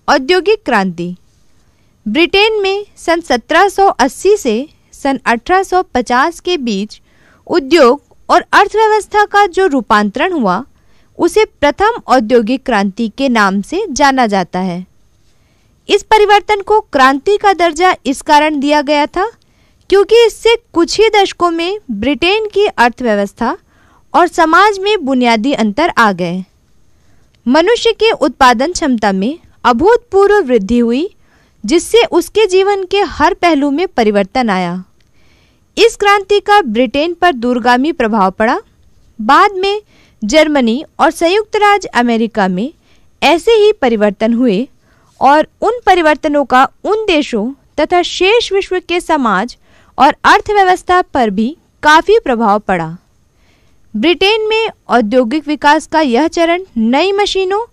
औद्योगिक क्रांति। ब्रिटेन में सन 1780 से सन 1850 के बीच उद्योग और अर्थव्यवस्था का जो रूपांतरण हुआ उसे प्रथम औद्योगिक क्रांति के नाम से जाना जाता है। इस परिवर्तन को क्रांति का दर्जा इस कारण दिया गया था क्योंकि इससे कुछ ही दशकों में ब्रिटेन की अर्थव्यवस्था और समाज में बुनियादी अंतर आ गए। मनुष्य के उत्पादन क्षमता में अभूतपूर्व वृद्धि हुई जिससे उसके जीवन के हर पहलू में परिवर्तन आया। इस क्रांति का ब्रिटेन पर दूरगामी प्रभाव पड़ा। बाद में जर्मनी और संयुक्त राज्य अमेरिका में ऐसे ही परिवर्तन हुए और उन परिवर्तनों का उन देशों तथा शेष विश्व के समाज और अर्थव्यवस्था पर भी काफ़ी प्रभाव पड़ा। ब्रिटेन में औद्योगिक विकास का यह चरण नई मशीनों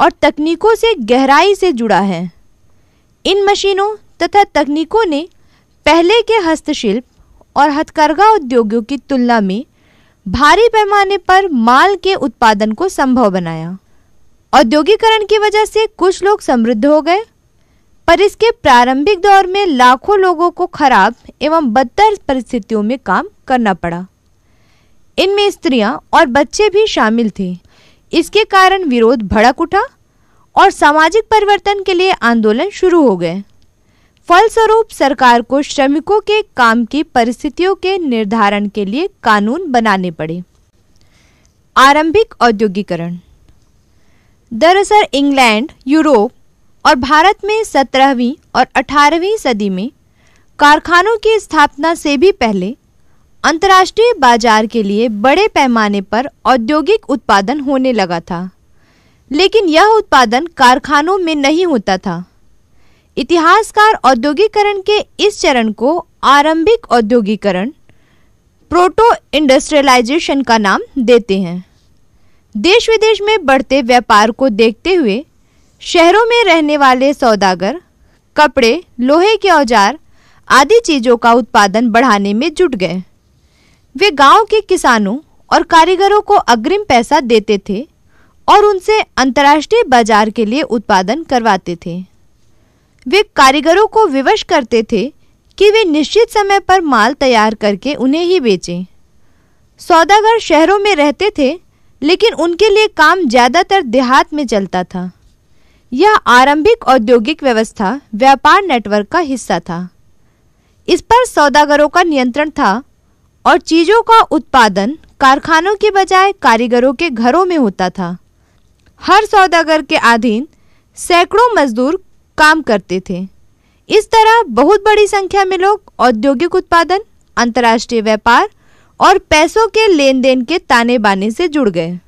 और तकनीकों से गहराई से जुड़ा है। इन मशीनों तथा तकनीकों ने पहले के हस्तशिल्प और हथकरघा उद्योगों की तुलना में भारी पैमाने पर माल के उत्पादन को संभव बनाया। औद्योगिकरण की वजह से कुछ लोग समृद्ध हो गए, पर इसके प्रारंभिक दौर में लाखों लोगों को खराब एवं बदतर परिस्थितियों में काम करना पड़ा। इनमें स्त्रियां और बच्चे भी शामिल थे। इसके कारण विरोध भड़क उठा और सामाजिक परिवर्तन के लिए आंदोलन शुरू हो गए। फलस्वरूप सरकार को श्रमिकों के काम की परिस्थितियों के निर्धारण के लिए कानून बनाने पड़े। आरंभिक औद्योगिकरण। दरअसल इंग्लैंड, यूरोप और भारत में 17वीं और 18वीं सदी में कारखानों की स्थापना से भी पहले अंतर्राष्ट्रीय बाजार के लिए बड़े पैमाने पर औद्योगिक उत्पादन होने लगा था, लेकिन यह उत्पादन कारखानों में नहीं होता था। इतिहासकार औद्योगिकरण के इस चरण को आरंभिक औद्योगिकरण, प्रोटो इंडस्ट्रियलाइजेशन का नाम देते हैं। देश विदेश में बढ़ते व्यापार को देखते हुए शहरों में रहने वाले सौदागर कपड़े, लोहे के औजार आदि चीज़ों का उत्पादन बढ़ाने में जुट गए। वे गांव के किसानों और कारीगरों को अग्रिम पैसा देते थे और उनसे अंतर्राष्ट्रीय बाजार के लिए उत्पादन करवाते थे। वे कारीगरों को विवश करते थे कि वे निश्चित समय पर माल तैयार करके उन्हें ही बेचें। सौदागर शहरों में रहते थे, लेकिन उनके लिए काम ज़्यादातर देहात में चलता था। यह आरंभिक औद्योगिक व्यवस्था व्यापार नेटवर्क का हिस्सा था। इस पर सौदागरों का नियंत्रण था और चीज़ों का उत्पादन कारखानों के बजाय कारीगरों के घरों में होता था। हर सौदागर के अधीन सैकड़ों मजदूर काम करते थे। इस तरह बहुत बड़ी संख्या में लोग औद्योगिक उत्पादन, अंतर्राष्ट्रीय व्यापार और पैसों के लेन देन के ताने बाने से जुड़ गए।